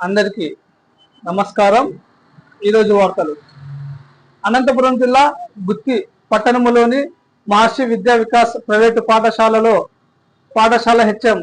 అందరికీ నమస్కారం. ఈరోజు వార్తలు. అనంతపురం జిల్లా గుత్తి పట్టణంలోని మహర్షి విద్యా వికాస్ ప్రైవేటు పాఠశాలలో పాఠశాల హెచ్ఎం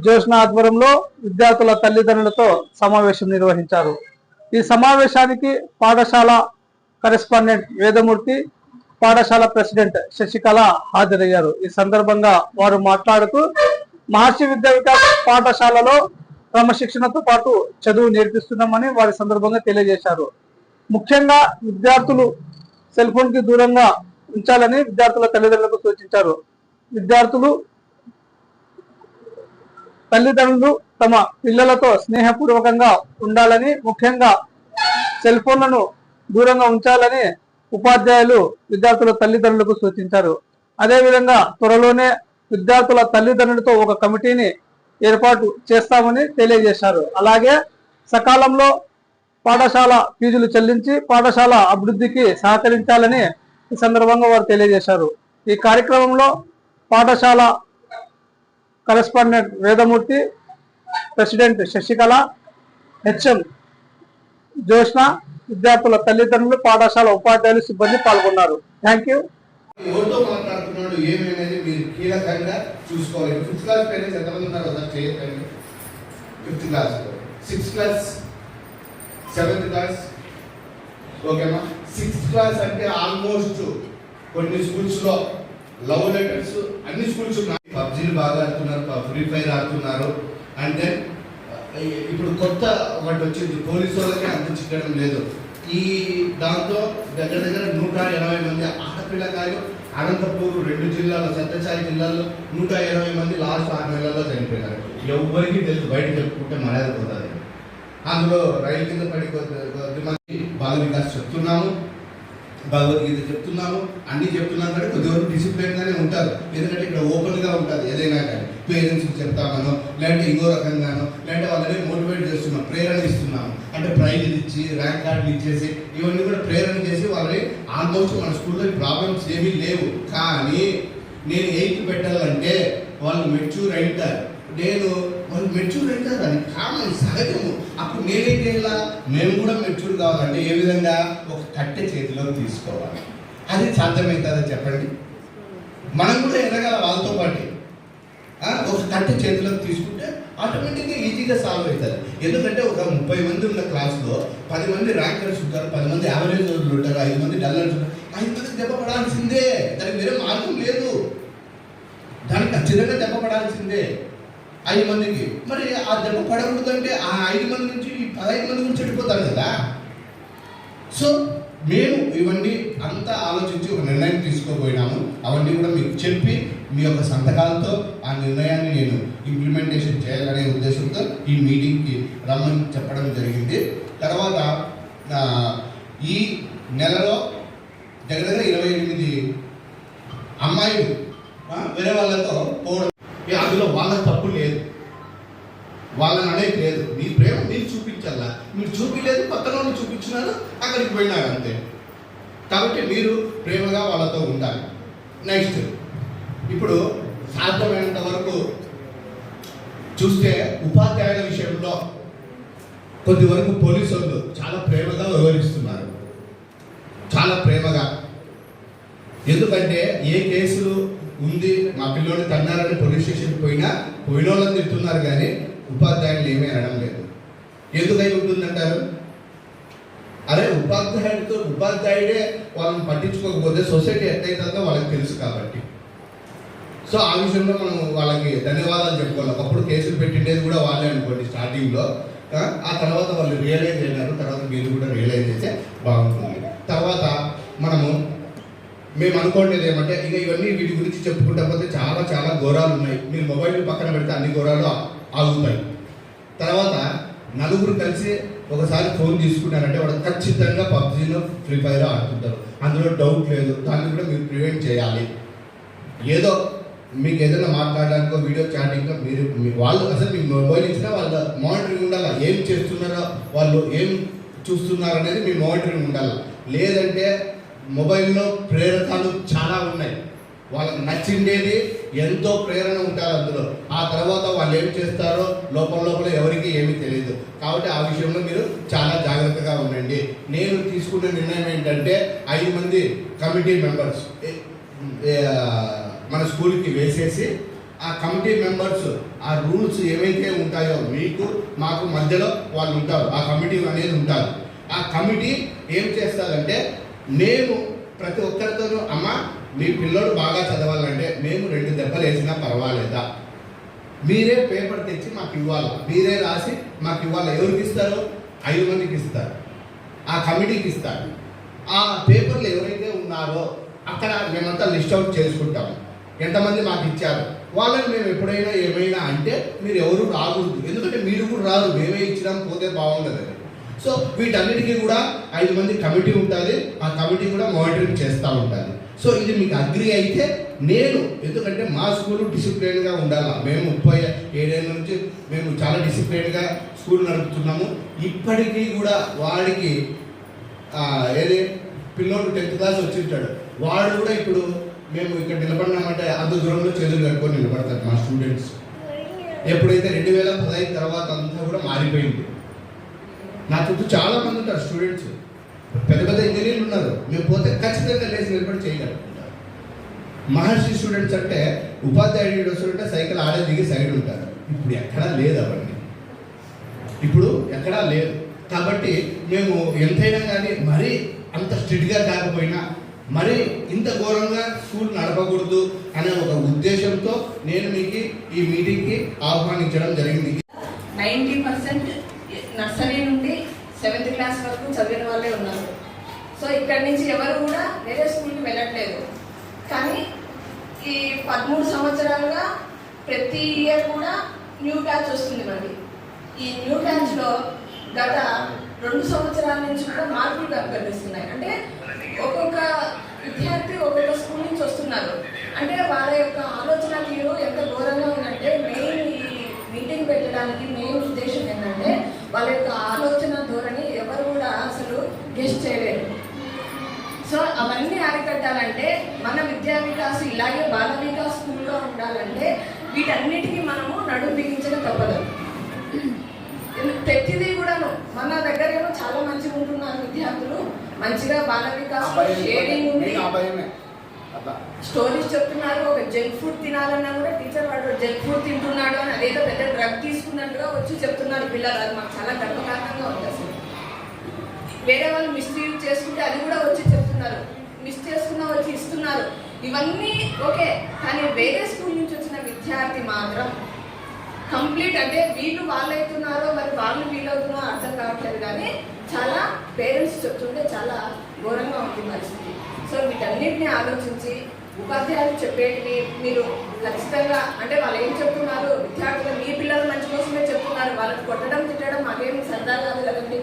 జోష్న ఆధ్వర్యంలో విద్యార్థుల తల్లిదండ్రులతో సమావేశం నిర్వహించారు. ఈ సమావేశానికి పాఠశాల కరెస్పాండెంట్ వేదమూర్తి, పాఠశాల ప్రెసిడెంట్ శశికళ హాజరయ్యారు. ఈ సందర్భంగా వారు మాట్లాడుతూ మహర్షి విద్యా వికాస్ పాఠశాలలో క్రమశిక్షణతో పాటు చదువు నేర్పిస్తున్నామని వారి సందర్భంగా తెలియజేశారు. ముఖ్యంగా విద్యార్థులు సెల్ ఫోన్ కి దూరంగా ఉంచాలని విద్యార్థుల తల్లిదండ్రులకు సూచించారు. విద్యార్థులు తల్లిదండ్రులు తమ పిల్లలతో స్నేహపూర్వకంగా ఉండాలని, ముఖ్యంగా సెల్ ఫోన్లను దూరంగా ఉంచాలని ఉపాధ్యాయులు విద్యార్థుల తల్లిదండ్రులకు సూచించారు. అదేవిధంగా త్వరలోనే విద్యార్థుల తల్లిదండ్రులతో ఒక కమిటీని ఏర్పాటు చేస్తామని తెలియజేశారు. అలాగే సకాలంలో పాఠశాల ఫీజులు చెల్లించి పాఠశాల అభివృద్ధికి సహకరించాలని ఈ సందర్భంగా వారు తెలియజేశారు. ఈ కార్యక్రమంలో పాఠశాల కరెస్పాండెంట్ వేదమూర్తి, ప్రెసిడెంట్ శశికళ, హెచ్ఎం జోష్న, విద్యార్థుల తల్లిదండ్రులు, పాఠశాల ఉపాధ్యాయులు, సిబ్బంది పాల్గొన్నారు. Thank you. ఎవరితో మాట్లాడుతున్నాడు ఏమనేది మీరు కీలకంగా చూసుకోవాలి. 5th క్లాస్ పేరెంట్స్ ఎంతమంది ఉన్నారు ఒకసారి చేయకండి. 5th class, 6th class, 7th class, ఓకేమా. 6th క్లాస్ అంటే ఆల్మోస్ట్ కొన్ని స్కూల్స్ లో లవ్ లెటర్స్ అన్ని స్కూల్స్ ఉన్నాయి. పబ్జీలు బాగా ఆడుతున్నారు, ఫ్రీ ఫైర్ ఆడుతున్నారు. అండ్ దెన్ ఇప్పుడు కొత్త ఒకటి వచ్చింది, పోలీసు వాళ్ళకి అంత చిక్కడం లేదు. ఈ దాంతో దగ్గర 180 మంది ఆడపిల్లకాయలు అనంతపూర్ 2 జిల్లాలో, సత్యసాయి జిల్లాలో 120 మంది లాస్ట్ 6 నెలల్లో చనిపోయినారు. ఎవరికి తెలుసు, బయట చెప్పుకుంటే మర్యాద పోతుంది. అందులో రైలు కింద పడి కొద్ది మంది బాల వికాస్ చెప్తున్నాము, భగవద్గీత చెప్తున్నాము, అన్ని చెప్తున్నాం కానీ కొద్దివరకు డిసిప్లిన్ గానే ఉంటారు. ఎందుకంటే ఇక్కడ ఓపెన్ గా ఉంటుంది. ఏదైనా కానీ పేరెంట్స్కి చెప్తామనో లేదంటే ఇంకో రకంగానో లేదంటే వాళ్ళని మోటివేట్ చేస్తున్నాం, ప్రేరణ ఇస్తున్నాము. అంటే ప్రైజ్ ఇచ్చి ర్యాంక్ కార్డులు ఇచ్చేసి ఇవన్నీ కూడా ప్రేరణ చేసి వాళ్ళని ఆల్మోస్ట్ మన స్కూల్లో ప్రాబ్లమ్స్ ఏమీ లేవు. కానీ నేను 8th పెట్టాలంటే వాళ్ళు మెచ్యూర్ అవుతారు. వాళ్ళు మెచ్యూర్ అవుతారు, అది కామన్, సహజము. అప్పుడు నేనేం చేయాలా, మేము కూడా మెచ్యూర్ కావాలంటే ఏ విధంగా ఒక కట్టె చేతిలో తీసుకోవాలి. అది సాధ్యమవుతుందా చెప్పండి? మనం కూడా ఎదగాల వాళ్ళతో పాటు. ఒక కట్టె చేతిలోకి తీసుకుంటే ఆటోమేటిక్గా ఈజీగా సాల్వ్ అవుతుంది. ఎందుకంటే ఒక 30 మంది ఉన్న క్లాస్లో 10 మంది ర్యాంకర్స్ ఉంటారు, 10 మంది యావరేజ్ ఉంటారు, 5 మంది డల్లర్స్ ఉంటారు. 5 మందికి దెబ్బ పడాల్సిందే, దానికి వేరే మార్గం లేదు. దానికి ఖచ్చితంగా దెబ్బ పడాల్సిందే 5 మందికి. మరి ఆ దెబ్బ పడకూడదంటే ఆ 5 మంది నుంచి 15 మంది కూడా చెడిపోతారు కదా. సో మేము ఇవన్నీ అంతా ఆలోచించి ఒక నిర్ణయం తీసుకోపోయినాము. అవన్నీ కూడా మీకు చెప్పి మీ యొక్క సంతకాలతో ఆ నిర్ణయాన్ని నేను ఇంప్లిమెంటేషన్ చేయాలనే ఉద్దేశంతో ఈ మీటింగ్కి రమ్మని చెప్పడం జరిగింది. తర్వాత ఈ నెలలో దగ్గర 28 అమ్మాయిలు వేరే వాళ్ళతో పోవడం, అందులో వాళ్ళ తప్పు లేదు, వాళ్ళని అనేది లేదు. మీ ప్రేమ మీరు చూపించాలా, మీరు చూపించలేదు, పక్కన వాళ్ళు చూపించినారు, అక్కడికి వెళ్ళినారు అంతే. కాబట్టి మీరు ప్రేమగా వాళ్ళతో ఉండాలి. నెక్స్ట్, ఇప్పుడు సాధ్యమైనంత వరకు చూస్తే ఉపాధ్యాయుల విషయంలో కొద్ది వరకు పోలీసు వాళ్ళు చాలా ప్రేమగా వ్యవహరిస్తున్నారు, చాలా ప్రేమగా. ఎందుకంటే ఏ కేసులు ఉంది, మా పిల్లోని తన్నారని పోలీస్ స్టేషన్కి పోయిన వాళ్ళని తింటున్నారు, కానీ ఉపాధ్యాయులు ఏమీ అనడం లేదు. ఎందుకై ఉంటుందంటారు? అరే ఉపాధ్యాయుడే వాళ్ళని పట్టించుకోకపోతే సొసైటీ ఎట్లయితుందో వాళ్ళకి తెలుసు కాబట్టి. సో ఆ విషయంలో మనం వాళ్ళకి ధన్యవాదాలు చెప్పుకోవాలి. ఒకప్పుడు కేసులు పెట్టిండేది కూడా వాళ్ళే అనుకోండి స్టార్టింగ్లో. ఆ తర్వాత వాళ్ళు రియలైజ్ అయినారు, తర్వాత మీరు కూడా రియలైజ్ చేస్తే బాగుంటుంది. తర్వాత మేము అనుకోండి ఏమంటే ఇంకా ఇవన్నీ వీటి గురించి చెప్పుకుంటా పోతే చాలా చాలా ఘోరాలు ఉన్నాయి. మీరు మొబైల్ పక్కన పెడితే అన్ని ఘోరాలు ఆగుతాయి. తర్వాత నలుగురు కలిసి ఒకసారి ఫోన్ తీసుకున్నారంటే వాడు ఖచ్చితంగా పబ్జీలో ఫ్రీ ఫైర్ ఆడుతుంటారు, అందులో డౌట్ లేదు. దాన్ని కూడా మీరు ప్రివెంట్ చేయాలి. ఏదో మీకు ఏదైనా మాట్లాడడానికో వీడియో చాటింగ్లో వాళ్ళు అసలు మీకు మొబైల్ ఇచ్చినా వాళ్ళ మానిటరింగ్ ఉండాలి. ఏం చేస్తున్నారో, వాళ్ళు ఏం చూస్తున్నారు అనేది మీ మానిటరింగ్ ఉండాలి. లేదంటే మొబైల్లో ప్రేరకాలు చాలా ఉన్నాయి. వాళ్ళకి నచ్చిండేది ఎంతో ప్రేరణ ఉంటారు అందులో. ఆ తర్వాత వాళ్ళు ఏం చేస్తారో లోపల ఎవరికి ఏమీ తెలియదు. కాబట్టి ఆ విషయంలో మీరు చాలా జాగ్రత్తగా ఉండండి. నేను తీసుకున్న నిర్ణయం ఏంటంటే 5 మంది కమిటీ మెంబర్స్ మన స్కూల్కి వేసేసి ఆ కమిటీ మెంబర్స్ ఆ రూల్స్ ఏవైతే ఉంటాయో మీకు మాకు మధ్యలో వాళ్ళు ఉంటారు, ఆ కమిటీ అనేది ఉంటారు. ఆ కమిటీ ఏం చేస్తారంటే మేము ప్రతి ఒక్కరితోనూ అమ్మ మీ పిల్లోడు బాగా చదవాలంటే మేము 2 దెబ్బలు వేసినా పర్వాలేదా, మీరే పేపర్ తెచ్చి మాకు ఇవ్వాలి, మీరే రాసి మాకు ఇవ్వాలి. ఎవరికి ఇస్తారు? 5 మందికి ఇస్తారు, ఆ కమిటీకి ఇస్తారు. ఆ పేపర్లు ఎవరైతే ఉన్నారో అక్కడ మేమంతా లిస్ట్ అవుట్ చేసుకుంటాము. ఎంతమంది మాకు ఇచ్చారు వాళ్ళని మేము ఎప్పుడైనా ఏమైనా అంటే మీరు ఎవరు రాకూడదు, ఎందుకంటే మీరు కూడా రారు, మేమే ఇచ్చినాం పోతే బాగుండదు. సో వీటన్నిటికీ కూడా 5 మంది కమిటీ ఉంటుంది, ఆ కమిటీ కూడా మానిటరింగ్ చేస్తూ ఉంటుంది. సో ఇది మీకు అగ్రి అయితే నేను, ఎందుకంటే మా స్కూల్ డిసిప్లిన్గా ఉండాలి. మేము 37 ఏళ్ళ నుంచి మేము చాలా డిసిప్లిన్గా స్కూల్ నడుపుతున్నాము. ఇప్పటికీ కూడా వాడికి ఏది పిల్లోడు 10th క్లాస్ వచ్చింటాడు, వాడు కూడా ఇప్పుడు మేము ఇక్కడ నిలబడినామంటే అంత దూరంలో చేతులు కట్టుకొని నిలబడతారు మా స్టూడెంట్స్. ఎప్పుడైతే 2015 తర్వాత అంతా కూడా మారిపోయింది. నా చుట్టూ చాలా మంది ఉంటారు స్టూడెంట్స్, పెద్ద ఇంజనీర్లు ఉన్నారు. మేము పోతే ఖచ్చితంగా లేచి నిలబడి చేయగలుగుతారు. మహర్షి స్టూడెంట్స్ అంటే ఉపాధ్యాయుడు వస్తుంటే సైకిల్ ఆడే దిగి సైడ్ ఉంటారు. ఇప్పుడు ఎక్కడా లేదు అవన్నీ, ఇప్పుడు ఎక్కడా లేదు. కాబట్టి మేము ఎంతైనా కానీ మరీ అంత స్ట్రిక్ట్గా కాకపోయినా మరి ఇంత ఘోరంగా స్కూల్ నడపకూడదు అనే ఒక ఉద్దేశంతో నేను మీకు ఈ మీటింగ్కి ఆహ్వానించడం జరిగింది. 90% నర్సరీ నుండి 7th క్లాస్ వరకు చదివిన వాళ్ళే ఉన్నారు. సో ఇక్కడి నుంచి ఎవరు కూడా వేరే స్కూల్కి వెళ్ళట్లేదు. కానీ ఈ 13 సంవత్సరాలుగా ప్రతి ఇయర్ కూడా న్యూ బ్యాచ్ వస్తుంది మనకి. ఈ న్యూ బ్యాచ్లో గత 2 సంవత్సరాల నుంచి కూడా మార్పులు కనిపిస్తున్నాయి. అంటే ఒక్కొక్క విద్యార్థి ఒక్కొక్క స్కూల్ నుంచి వస్తున్నారు. అంటే వాళ్ళ యొక్క ఆలోచన తీరు ఎంత ఘోరంగా ఉందంటే మెయిన్ ఈ మీటింగ్ పెట్టడానికి మెయిన్ ఉద్దేశం ఏంటంటే వాళ్ళ యొక్క ఆలోచన ధోరణి ఎవరు కూడా అసలు గెస్ట్ చేయలేరు. సో అవన్నీ అరికట్టాలంటే మన విద్యా వికాస్ ఇలాగే బాల వికాస్ స్కూల్లో ఉండాలంటే వీటన్నిటికీ మనము నడుము బిగించడం తప్పదు. ప్రతిదీ కూడాను మన దగ్గర ఏమో చాలా మంచిగా ఉంటున్నారు విద్యార్థులు, మంచిగా బాల వికాస్ షేరింగ్ ఉంది, స్టోరీస్ చెప్తున్నారు. ఒక జంక్ ఫుడ్ తినాలన్నా కూడా టీచర్ వాడు జంక్ ఫుడ్ తింటున్నాడు అని అదేదో పెద్ద డ్రగ్ తీసుకున్నట్టుగా వచ్చి చెప్తున్నారు పిల్లలు. అది మాకు చాలా గర్వకారణంగా ఉంది. అసలు వేరే వాళ్ళు మిస్యూజ్ చేసుకుంటే అది కూడా వచ్చి చెప్తున్నారు, మిస్ చేసుకున్నా వచ్చి ఇస్తున్నారు. ఇవన్నీ ఓకే, కానీ వేరే స్కూల్ నుంచి వచ్చిన విద్యార్థి మాత్రం కంప్లీట్ అంటే వీళ్ళు వాళ్ళవుతున్నారో మరి వాళ్ళు వీళ్ళవుతున్నారో అర్థం కావట్లేదు. కానీ చాలా పేరెంట్స్ చెప్తుంటే చాలా ఘోరంగా ఉంది పరిస్థితి. సో వీటన్నిటిని ఆలోచించి ఉపాధ్యాయులు చెప్పేటివి మీరు ఖచ్చితంగా అంటే వాళ్ళు ఏం చెప్తున్నారు, విద్యార్థులు మీ పిల్లల మంచి కోసమే చెప్తున్నారు, వాళ్ళకి కొట్టడం తిట్టడం మాకేం సరదా కాదు కదండి.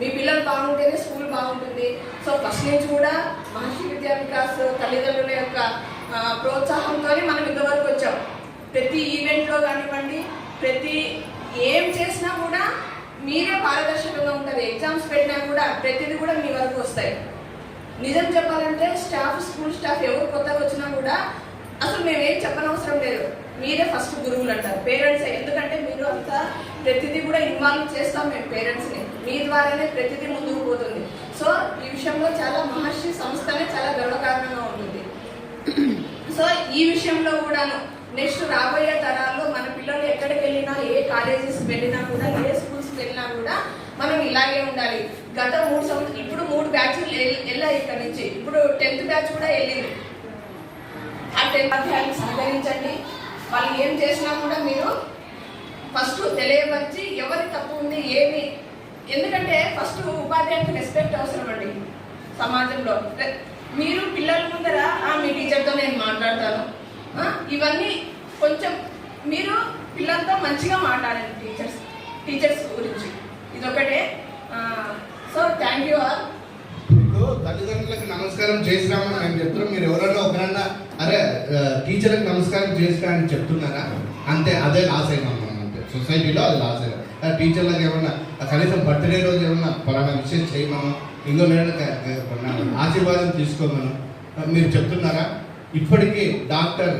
మీ పిల్లలు బాగుంటేనే స్కూల్ బాగుంటుంది. సో ఫస్ట్ నుంచి కూడా మహర్షి విద్యా వికాస్ తల్లిదండ్రుల యొక్క ప్రోత్సాహంతో మనం ఇంతవరకు వచ్చాం. ప్రతి ఈవెంట్లో కానివ్వండి, ప్రతి ఏం చేసినా కూడా మీరే పారదర్శకంగా ఉంటారు. ఎగ్జామ్స్ పెట్టినా కూడా ప్రతిదీ కూడా మీ వరకు వస్తాయి. నిజం చెప్పాలంటే స్టాఫ్, స్కూల్ స్టాఫ్ ఎవరు కొత్తగా వచ్చినా కూడా అసలు మేమేం చెప్పనవసరం లేదు, మీరే ఫస్ట్ గురువులు అంటారు, పేరెంట్స్. ఎందుకంటే మీరు అంతా ప్రతిదీ కూడా ఇన్వాల్వ్ చేస్తాం మేము పేరెంట్స్ని, మీ ద్వారానే ప్రతిదీ ముందుకు పోతుంది. సో ఈ విషయంలో చాలా మహర్షి సంస్థనే చాలా గర్వకారణంగా ఉంటుంది. సో ఈ విషయంలో కూడాను నెక్స్ట్ రాబోయే తరాల్లో మన పిల్లలు ఎక్కడికి వెళ్ళినా, ఏ కాలేజెస్ వెళ్ళినా కూడా, ఏ స్కూల్స్కి వెళ్ళినా కూడా మనం ఇలాగే ఉండాలి. గత 3 సంవత్సరాలు ఇప్పుడు 3 బ్యాచ్లు వెళ్ళాయి ఇక్కడ నుంచి. ఇప్పుడు 10th బ్యాచ్ కూడా వెళ్ళింది. ఆ 10th అధ్యాయాన్ని సహకరించండి. వాళ్ళు ఏం చేసినా కూడా మీరు ఫస్ట్ తెలియపరిచి ఎవరి తప్పు ఉంది ఏమి, ఎందుకంటే ఫస్ట్ ఉపాధ్యాయునికి రెస్పెక్ట్ అవసరం అండి సమాజంలో. మీరు పిల్లల ముందర మీ టీచర్తో నేను మాట్లాడతాను, ఇవన్నీ కొంచెం మీరు పిల్లలతో మంచిగా మాట్లాడండి టీచర్స్ గురించి. ఇదొకటే. So thank you all. ఇప్పుడు తల్లిదండ్రులకు నమస్కారం చేసినామని నేను చెప్తున్నాను. మీరు ఎవరన్నా ఒకరన్నా అరే టీచర్లకు నమస్కారం చేసినా అని చెప్తున్నారా? అంతే, అదే లాస్ అయినాం మనం. అంతే, సొసైటీలో అది లాస్ అయినా. టీచర్లకు ఏమన్నా కనీసం బర్త్డే రోజు ఏమన్నా పలానా విషయం చేయమను, ఇంకో ఆశీర్వాదం తీసుకోమను మీరు చెప్తున్నారా? ఇప్పటికీ డాక్టర్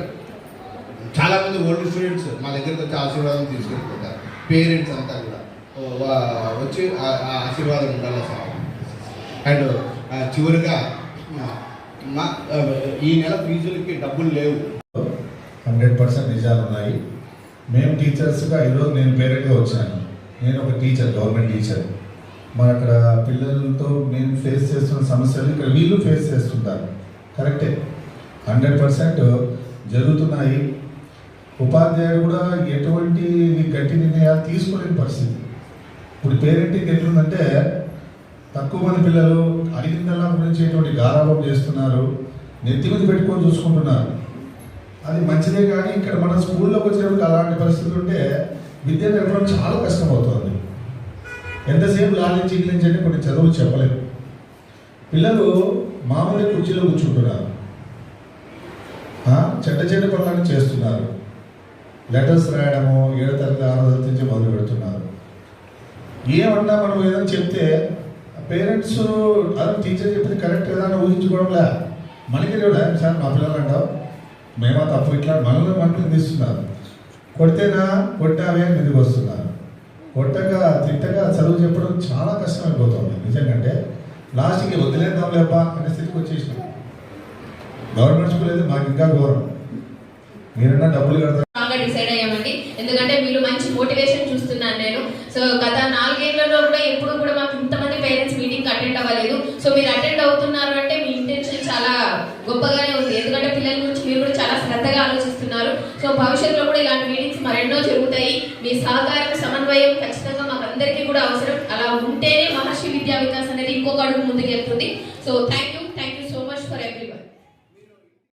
చాలా మంది ఓల్డ్ స్టూడెంట్స్ మా దగ్గరకు వచ్చి ఆశీర్వాదం తీసుకెళ్ళిపోతారు. పేరెంట్స్ అంతా కూడా వచ్చి ఆ ఆశీర్వాదం ఉండాలి సార్. అండ్ చివరిగా మా ఈ నెల ఫీజులకి డబ్బులు లేవు. 100% నిజాలు ఉన్నాయి. మేము టీచర్స్గా ఈరోజు నేను పేరెంట్గా వచ్చాను. నేను ఒక టీచర్, గవర్నమెంట్ టీచర్. మరి అక్కడ పిల్లలతో నేను ఫేస్ చేస్తున్న సమస్యలు ఇక్కడ వీళ్ళు ఫేస్ చేస్తుంటారు. కరెక్టే, 100% జరుగుతున్నాయి. ఉపాధ్యాయుడు కూడా ఎటువంటి గట్టి నిర్ణయాలు తీసుకోలేని పరిస్థితి. ఇప్పుడు పేరెంటింగ్ ఎట్లుందంటే తక్కువ మంది పిల్లలు అడిగిందల్లా గురించి ఎటువంటి గారాబం చేస్తున్నారు, నెత్తి మీద పెట్టుకొని చూసుకుంటున్నారు. అది మంచిదే, కానీ ఇక్కడ మన స్కూల్లోకి వచ్చేటప్పుడు అలాంటి పరిస్థితులు ఉంటే విద్య నేర్పడం చాలా కష్టమవుతుంది. ఎంతసేపు లాలించి అంటే కొన్ని చదువులు చెప్పలేము. పిల్లలు మామూలుగా కుర్చీలో కూర్చుంటున్నారు, చెడ్డ చెడ్డ పనులను చేస్తున్నారు. లెటర్స్ రాయడము 7వ తరగతి 6వ తరగతి నుంచి మొదలు పెడుతున్నారు. ఏమన్నా మనం ఏదైనా చెప్తే పేరెంట్స్ అది టీచర్ చెప్పింది కరెక్ట్ కదా అని ఊహించుకోవడంలే. మనకి కూడా సార్ మా పిల్లలు అంటావు మేమా తప్పు ఇట్లా మనల్ని మనకు తీస్తున్నారు. కొడితేనా కొట్టావే మీదకి వస్తున్నారు. కొట్టగా తిట్టగా చదువు చెప్పడం చాలా కష్టమైపోతుంది నిజంగా. లాస్ట్కి వదిలేద్దాం లేపా అనే స్థితికి వచ్చేసినాం. గవర్నమెంట్ స్కూల్ అయితే మాకు ఇంకా ఘోరం. మీరన్నా డబ్బులు కడతారు. డిసైడ్ అయ్యామండి, ఎందుకంటే వీళ్ళు మంచి మోటివేషన్ చూస్తున్నాను నేను. సో గత 4 ఏళ్లలో కూడా ఎప్పుడు కూడా మాకు ఇంతమంది పేరెంట్స్ మీటింగ్ అటెండ్ అవ్వలేదు. సో మీరు అటెండ్ అవుతున్నారు అంటే మీ ఇంటెన్షన్ చాలా గొప్పగానే ఉంది, ఎందుకంటే పిల్లల గురించి మీరు కూడా చాలా శ్రద్ధగా ఆలోచిస్తున్నారు. సో భవిష్యత్తులో కూడా ఇలాంటి మీటింగ్స్ మరెన్నో జరుగుతాయి. మీ సహకారం, సమన్వయం ఖచ్చితంగా మాకు అందరికీ కూడా అవసరం. అలా ఉంటేనే మహర్షి విద్యా వికాస్ అనేది ఇంకొక అడుగు ముందుకు వెళ్తుంది. So thank you